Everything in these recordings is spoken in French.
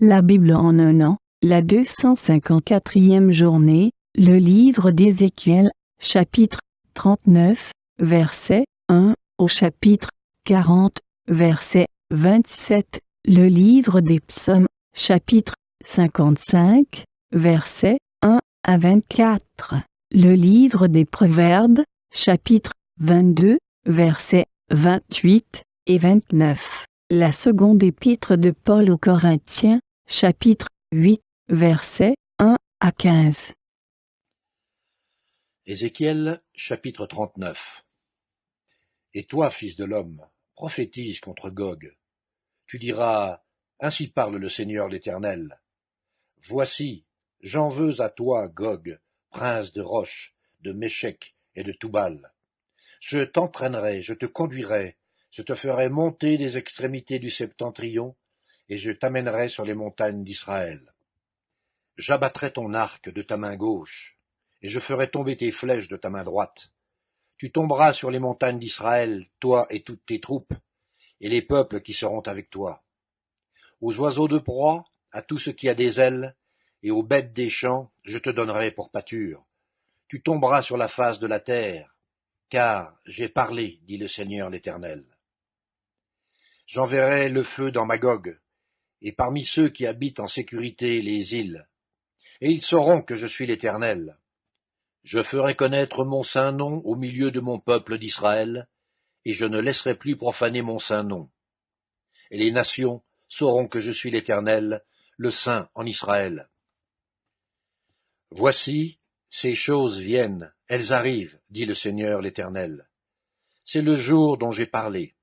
La Bible en un an, la 254e journée, le livre d'Ézéchiel, chapitre 39, verset 1 au chapitre 40, verset 27, le livre des psaumes, chapitre 55, verset 1 à 24, le livre des proverbes, chapitre 22, versets 28 et 29, la seconde épître de Paul aux Corinthiens, chapitre 8, versets 1 à 15. Ézéchiel, chapitre 39. Et toi, fils de l'homme, prophétise contre Gog. Tu diras, ainsi parle le Seigneur l'Éternel. Voici, j'en veux à toi, Gog, prince de Roche, de Méchec et de Toubal. Je t'entraînerai, je te conduirai, je te ferai monter des extrémités du septentrion, et je t'amènerai sur les montagnes d'Israël. J'abattrai ton arc de ta main gauche, et je ferai tomber tes flèches de ta main droite. Tu tomberas sur les montagnes d'Israël, toi et toutes tes troupes, et les peuples qui seront avec toi. Aux oiseaux de proie, à tout ce qui a des ailes, et aux bêtes des champs, je te donnerai pour pâture. Tu tomberas sur la face de la terre, car j'ai parlé, dit le Seigneur l'Éternel. J'enverrai le feu dans Magog, et parmi ceux qui habitent en sécurité les îles, et ils sauront que je suis l'Éternel. Je ferai connaître mon saint nom au milieu de mon peuple d'Israël, et je ne laisserai plus profaner mon saint nom. Et les nations sauront que je suis l'Éternel, le Saint en Israël. Voici, ces choses viennent, elles arrivent, dit le Seigneur l'Éternel. C'est le jour dont j'ai parlé.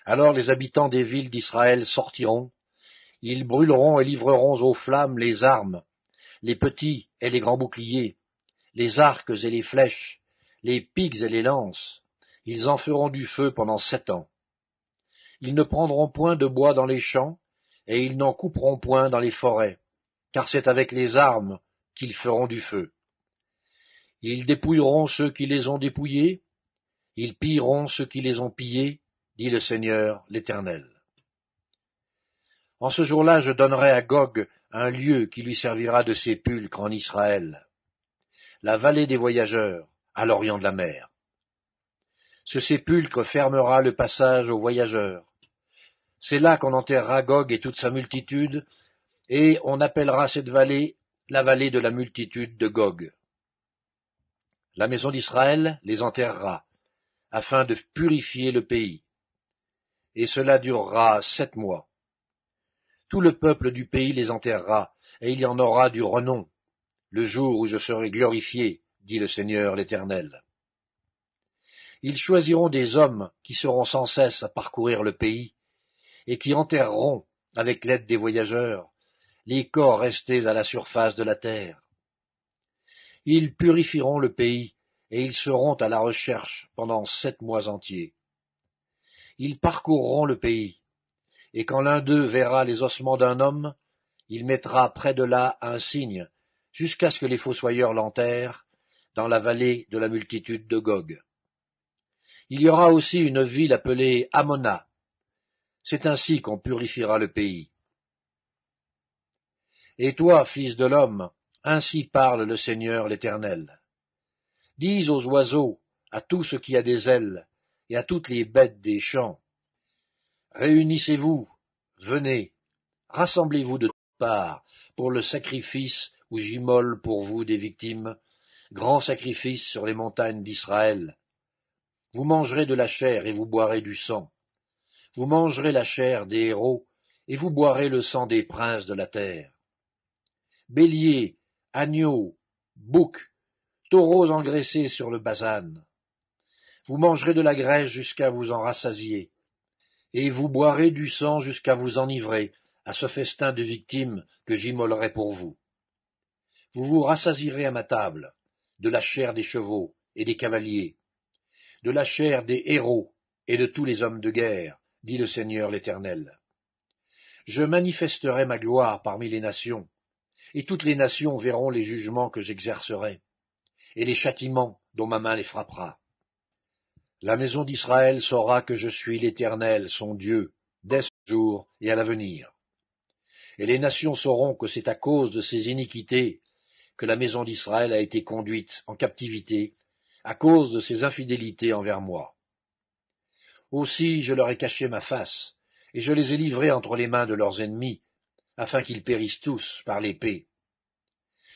Alors les habitants des villes d'Israël sortiront, ils brûleront et livreront aux flammes les armes, les petits et les grands boucliers, les arcs et les flèches, les pics et les lances. Ils en feront du feu pendant 7 ans. Ils ne prendront point de bois dans les champs, et ils n'en couperont point dans les forêts, car c'est avec les armes qu'ils feront du feu. Ils dépouilleront ceux qui les ont dépouillés, ils pilleront ceux qui les ont pillés, dit le Seigneur l'Éternel. En ce jour-là, je donnerai à Gog un lieu qui lui servira de sépulcre en Israël, la vallée des voyageurs, à l'orient de la mer. Ce sépulcre fermera le passage aux voyageurs. C'est là qu'on enterrera Gog et toute sa multitude, et on appellera cette vallée la vallée de la multitude de Gog. La maison d'Israël les enterrera, afin de purifier le pays. Et cela durera 7 mois. Tout le peuple du pays les enterrera, et il y en aura du renom, le jour où je serai glorifié, dit le Seigneur l'Éternel. Ils choisiront des hommes qui seront sans cesse à parcourir le pays, et qui enterreront, avec l'aide des voyageurs, les corps restés à la surface de la terre. Ils purifieront le pays, et ils seront à la recherche pendant 7 mois entiers. Ils parcourront le pays, et quand l'un d'eux verra les ossements d'un homme, il mettra près de là un signe, jusqu'à ce que les fossoyeurs l'enterrent, dans la vallée de la multitude de Gog. Il y aura aussi une ville appelée Ammona. C'est ainsi qu'on purifiera le pays. Et toi, fils de l'homme, ainsi parle le Seigneur l'Éternel. Dis aux oiseaux, à tout ce qui a des ailes, et à toutes les bêtes des champs, réunissez-vous, venez, rassemblez-vous de toutes parts, pour le sacrifice où j'immole pour vous des victimes, grand sacrifice sur les montagnes d'Israël. Vous mangerez de la chair et vous boirez du sang. Vous mangerez la chair des héros, et vous boirez le sang des princes de la terre. Béliers, agneaux, boucs, taureaux engraissés sur le basan. Vous mangerez de la graisse jusqu'à vous en rassasier, et vous boirez du sang jusqu'à vous enivrer à ce festin de victimes que j'immolerai pour vous. Vous vous rassasierez à ma table, de la chair des chevaux et des cavaliers, de la chair des héros et de tous les hommes de guerre, dit le Seigneur l'Éternel. Je manifesterai ma gloire parmi les nations, et toutes les nations verront les jugements que j'exercerai, et les châtiments dont ma main les frappera. La maison d'Israël saura que je suis l'Éternel, son Dieu, dès ce jour et à l'avenir. et les nations sauront que c'est à cause de ces iniquités que la maison d'Israël a été conduite en captivité, à cause de ses infidélités envers moi. Aussi je leur ai caché ma face, et je les ai livrés entre les mains de leurs ennemis, afin qu'ils périssent tous par l'épée.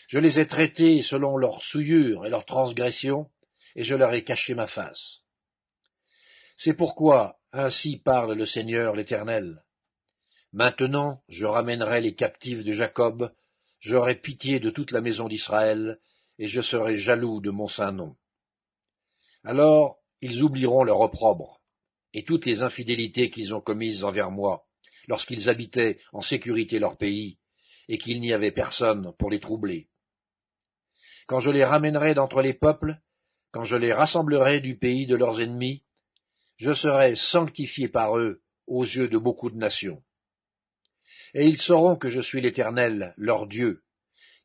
Je les ai traités selon leurs souillures et leurs transgressions, et je leur ai caché ma face. C'est pourquoi ainsi parle le Seigneur l'Éternel. Maintenant je ramènerai les captifs de Jacob, j'aurai pitié de toute la maison d'Israël, et je serai jaloux de mon saint nom. Alors ils oublieront leur opprobre, et toutes les infidélités qu'ils ont commises envers moi, lorsqu'ils habitaient en sécurité leur pays, et qu'il n'y avait personne pour les troubler. Quand je les ramènerai d'entre les peuples, quand je les rassemblerai du pays de leurs ennemis, je serai sanctifié par eux aux yeux de beaucoup de nations. Et ils sauront que je suis l'Éternel, leur Dieu,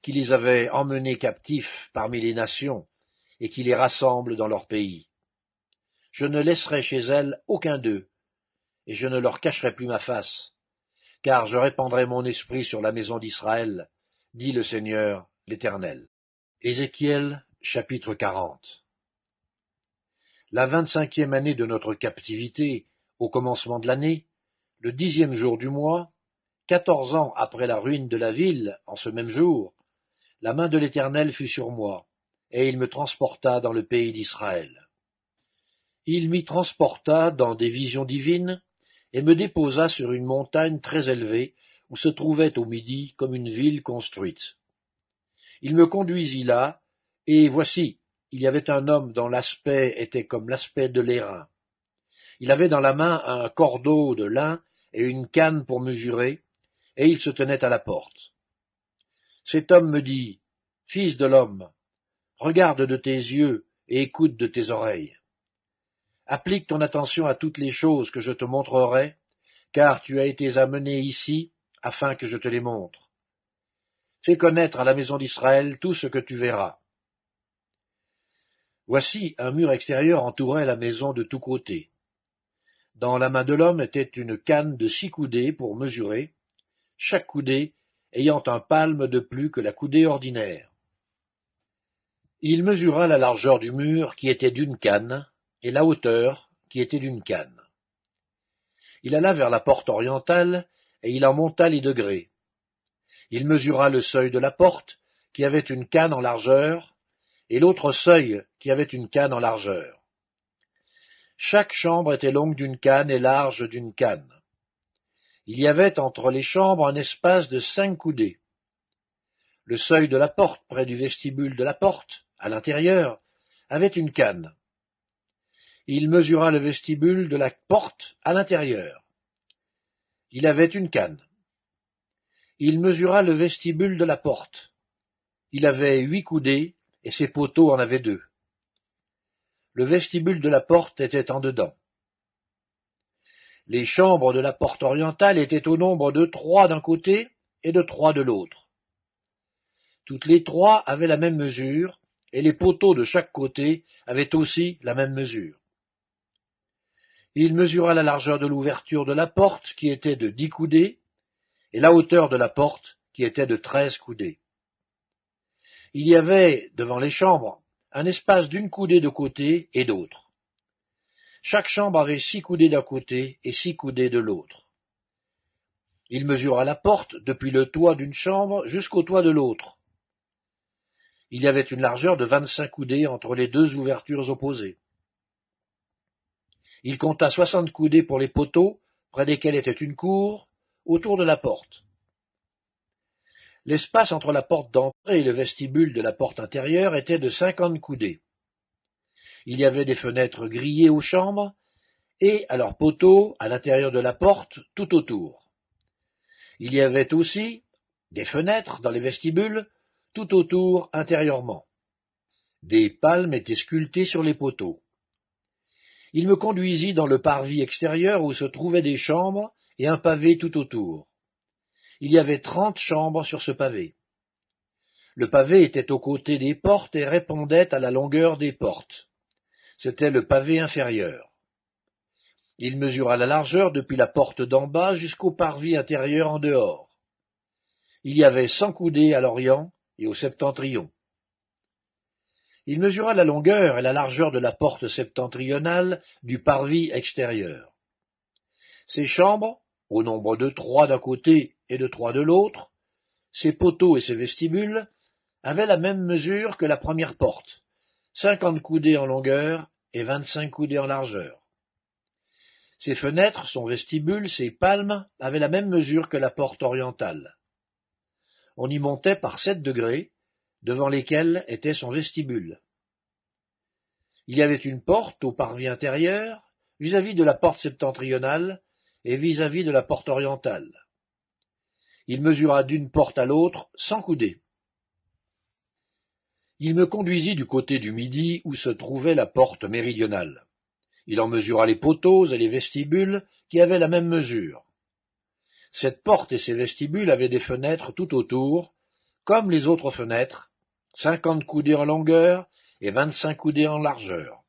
qui les avait emmenés captifs parmi les nations, et qui les rassemble dans leur pays. Je ne laisserai chez elles aucun d'eux, et je ne leur cacherai plus ma face, car je répandrai mon esprit sur la maison d'Israël, dit le Seigneur l'Éternel. Ézéchiel, chapitre 40. La 25e année de notre captivité, au commencement de l'année, le 10e jour du mois, 14 ans après la ruine de la ville, en ce même jour, la main de l'Éternel fut sur moi, et il me transporta dans le pays d'Israël. Il m'y transporta dans des visions divines, et me déposa sur une montagne très élevée, où se trouvait au midi comme une ville construite. Il me conduisit là, et voici, il y avait un homme dont l'aspect était comme l'aspect de l'airain. Il avait dans la main un cordeau de lin et une canne pour mesurer, et il se tenait à la porte. Cet homme me dit, « Fils de l'homme, regarde de tes yeux et écoute de tes oreilles. Applique ton attention à toutes les choses que je te montrerai, car tu as été amené ici afin que je te les montre. Fais connaître à la maison d'Israël tout ce que tu verras. » Voici un mur extérieur entourait la maison de tous côtés. Dans la main de l'homme était une canne de 6 coudées pour mesurer, chaque coudée ayant un palme de plus que la coudée ordinaire. Il mesura la largeur du mur qui était d'une canne, et la hauteur qui était d'une canne. Il alla vers la porte orientale, et il en monta les degrés. Il mesura le seuil de la porte, qui avait une canne en largeur, et l'autre seuil qui avait une canne en largeur. Chaque chambre était longue d'une canne et large d'une canne. Il y avait entre les chambres un espace de 5 coudées. Le seuil de la porte, près du vestibule de la porte, à l'intérieur, avait une canne. Il mesura le vestibule de la porte à l'intérieur. Il avait une canne. Il mesura le vestibule de la porte. Il avait 8 coudées, et ses poteaux en avaient 2. Le vestibule de la porte était en dedans. Les chambres de la porte orientale étaient au nombre de 3 d'un côté et de 3 de l'autre. Toutes les 3 avaient la même mesure, et les poteaux de chaque côté avaient aussi la même mesure. Il mesura la largeur de l'ouverture de la porte, qui était de 10 coudées, et la hauteur de la porte, qui était de 13 coudées. Il y avait, devant les chambres, un espace d'une coudée de côté et d'autre. Chaque chambre avait 6 coudées d'un côté et 6 coudées de l'autre. Il mesura la porte depuis le toit d'une chambre jusqu'au toit de l'autre. Il y avait une largeur de 25 coudées entre les 2 ouvertures opposées. Il compta 60 coudées pour les poteaux, près desquels était une cour, autour de la porte. L'espace entre la porte d'entrée et le vestibule de la porte intérieure était de 50 coudées. Il y avait des fenêtres grillées aux chambres, et à leurs poteaux, à l'intérieur de la porte, tout autour. Il y avait aussi des fenêtres dans les vestibules, tout autour intérieurement. Des palmes étaient sculptées sur les poteaux. Il me conduisit dans le parvis extérieur où se trouvaient des chambres et un pavé tout autour. Il y avait 30 chambres sur ce pavé. Le pavé était aux côtés des portes et répondait à la longueur des portes. C'était le pavé inférieur. Il mesura la largeur depuis la porte d'en bas jusqu'au parvis intérieur en dehors. Il y avait 100 coudées à l'orient et au septentrion. Il mesura la longueur et la largeur de la porte septentrionale du parvis extérieur. Ses chambres, au nombre de 3 d'un côté et de 3 de l'autre, ses poteaux et ses vestibules, avaient la même mesure que la première porte, 50 coudées en longueur et 25 coudées en largeur. Ses fenêtres, son vestibule, ses palmes avaient la même mesure que la porte orientale. On y montait par 7 degrés, devant lesquels était son vestibule. Il y avait une porte au parvis intérieur, vis-à-vis de la porte septentrionale et vis-à-vis de la porte orientale. Il mesura d'une porte à l'autre 100 coudées. Il me conduisit du côté du midi où se trouvait la porte méridionale. Il en mesura les poteaux et les vestibules qui avaient la même mesure. Cette porte et ses vestibules avaient des fenêtres tout autour, comme les autres fenêtres, 50 coudées en longueur et 25 coudées en largeur.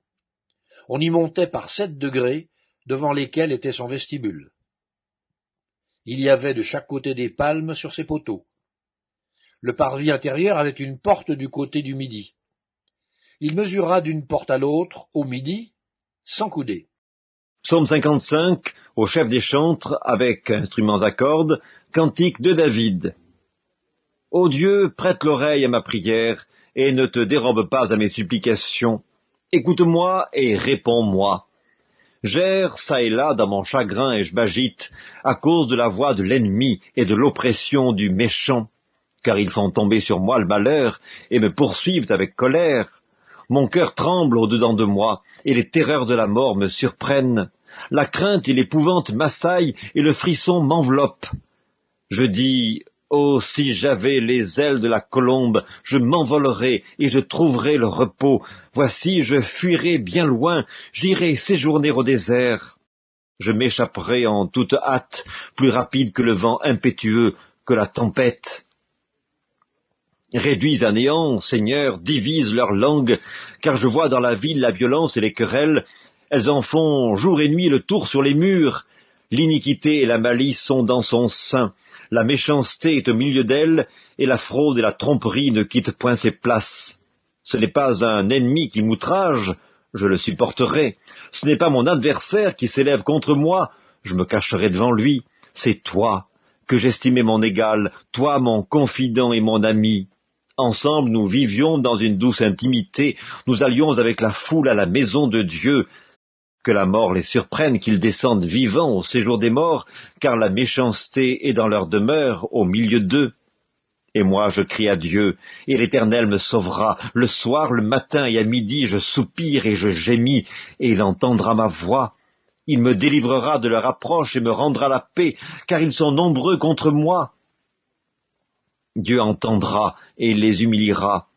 On y montait par 7 degrés, devant lesquels était son vestibule. Il y avait de chaque côté des palmes sur ses poteaux. Le parvis intérieur avait une porte du côté du midi. Il mesura d'une porte à l'autre, au midi, 100 coudées. Psaume 55, au chef des chantres, avec instruments à cordes, cantique de David. Ô Dieu, prête l'oreille à ma prière, et ne te dérobe pas à mes supplications. Écoute-moi et réponds-moi. J'erre çà et là dans mon chagrin et je m'agite, à cause de la voix de l'ennemi et de l'oppression du méchant, car ils font tomber sur moi le malheur et me poursuivent avec colère. Mon cœur tremble au-dedans de moi, et les terreurs de la mort me surprennent. La crainte et l'épouvante m'assaillent, et le frisson m'enveloppe. Je dis, oh, si j'avais les ailes de la colombe, je m'envolerais, et je trouverais le repos. Voici, je fuirai bien loin, j'irai séjourner au désert. Je m'échapperai en toute hâte, plus rapide que le vent impétueux, que la tempête. Réduis à néant, Seigneur, divise leur langue, car je vois dans la ville la violence et les querelles. Elles en font jour et nuit le tour sur les murs. L'iniquité et la malice sont dans son sein. La méchanceté est au milieu d'elle, et la fraude et la tromperie ne quittent point ses places. Ce n'est pas un ennemi qui m'outrage, je le supporterai. Ce n'est pas mon adversaire qui s'élève contre moi, je me cacherai devant lui. C'est toi que j'estimais mon égal, toi mon confident et mon ami. Ensemble nous vivions dans une douce intimité, nous allions avec la foule à la maison de Dieu. Que la mort les surprenne, qu'ils descendent vivants au séjour des morts, car la méchanceté est dans leur demeure, au milieu d'eux. Et moi je crie à Dieu, et l'Éternel me sauvera. Le soir, le matin et à midi, je soupire et je gémis, et il entendra ma voix. Il me délivrera de leur approche et me rendra la paix, car ils sont nombreux contre moi. Dieu entendra et les humiliera.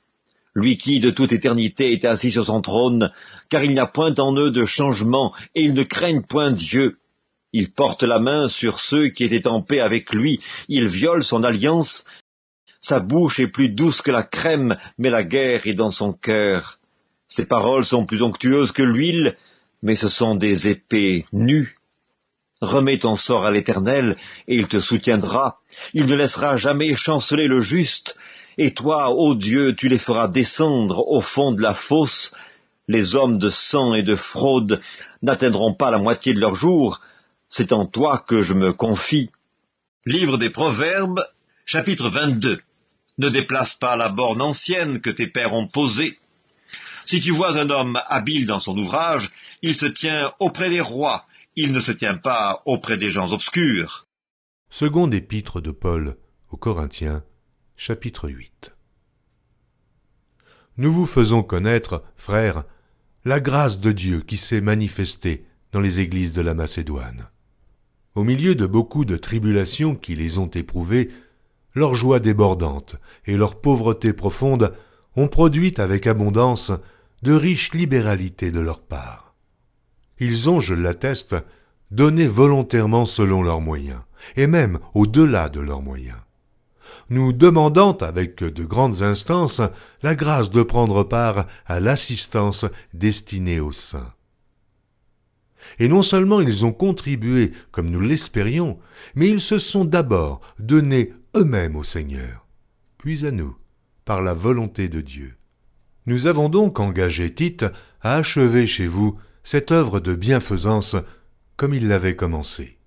Lui qui, de toute éternité, est assis sur son trône, car il n'y a point en eux de changement, et ils ne craignent point Dieu. Il porte la main sur ceux qui étaient en paix avec lui, il viole son alliance. Sa bouche est plus douce que la crème, mais la guerre est dans son cœur. Ses paroles sont plus onctueuses que l'huile, mais ce sont des épées nues. Remets ton sort à l'Éternel, et il te soutiendra. Il ne laissera jamais chanceler le juste. Et toi, ô Dieu, tu les feras descendre au fond de la fosse. Les hommes de sang et de fraude n'atteindront pas la moitié de leur jour. C'est en toi que je me confie. Livre des Proverbes, chapitre 22. Ne déplace pas la borne ancienne que tes pères ont posée. Si tu vois un homme habile dans son ouvrage, il se tient auprès des rois. Il ne se tient pas auprès des gens obscurs. Seconde épître de Paul aux Corinthiens, chapitre 8. Nous vous faisons connaître, frères, la grâce de Dieu qui s'est manifestée dans les églises de la Macédoine. Au milieu de beaucoup de tribulations qui les ont éprouvées, leur joie débordante et leur pauvreté profonde ont produit avec abondance de riches libéralités de leur part. Ils ont, je l'atteste, donné volontairement selon leurs moyens, et même au-delà de leurs moyens, nous demandant avec de grandes instances la grâce de prendre part à l'assistance destinée aux saints. Et non seulement ils ont contribué comme nous l'espérions, mais ils se sont d'abord donné eux-mêmes au Seigneur, puis à nous, par la volonté de Dieu. Nous avons donc engagé Tite à achever chez vous cette œuvre de bienfaisance comme il l'avait commencée.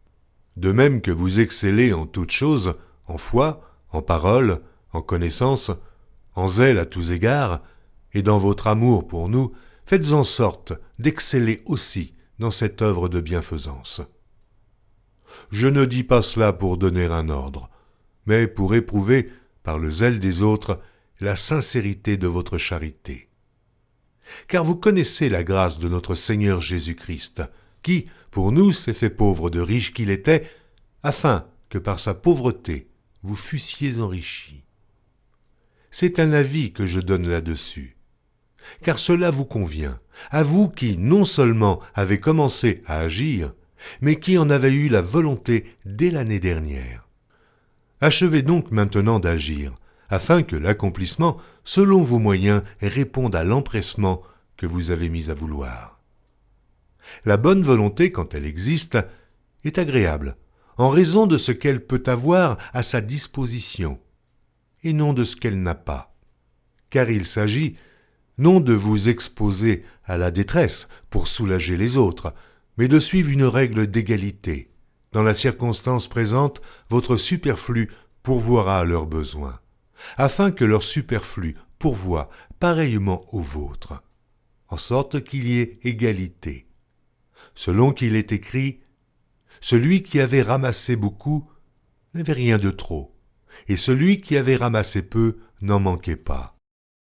De même que vous excellez en toutes choses, en foi, en parole, en connaissance, en zèle à tous égards, et dans votre amour pour nous, faites en sorte d'exceller aussi dans cette œuvre de bienfaisance. Je ne dis pas cela pour donner un ordre, mais pour éprouver, par le zèle des autres, la sincérité de votre charité. Car vous connaissez la grâce de notre Seigneur Jésus-Christ, qui, pour nous, s'est fait pauvre de riche qu'il était, afin que par sa pauvreté, vous fussiez enrichis. C'est un avis que je donne là-dessus, car cela vous convient, à vous qui non seulement avez commencé à agir, mais qui en avez eu la volonté dès l'année dernière. Achevez donc maintenant d'agir, afin que l'accomplissement, selon vos moyens, réponde à l'empressement que vous avez mis à vouloir. La bonne volonté, quand elle existe, est agréable, en raison de ce qu'elle peut avoir à sa disposition, et non de ce qu'elle n'a pas. Car il s'agit non de vous exposer à la détresse pour soulager les autres, mais de suivre une règle d'égalité. Dans la circonstance présente, votre superflu pourvoira à leurs besoins, afin que leur superflu pourvoie pareillement au vôtre, en sorte qu'il y ait égalité. Selon qu'il est écrit, « Celui qui avait ramassé beaucoup n'avait rien de trop, et celui qui avait ramassé peu n'en manquait pas. »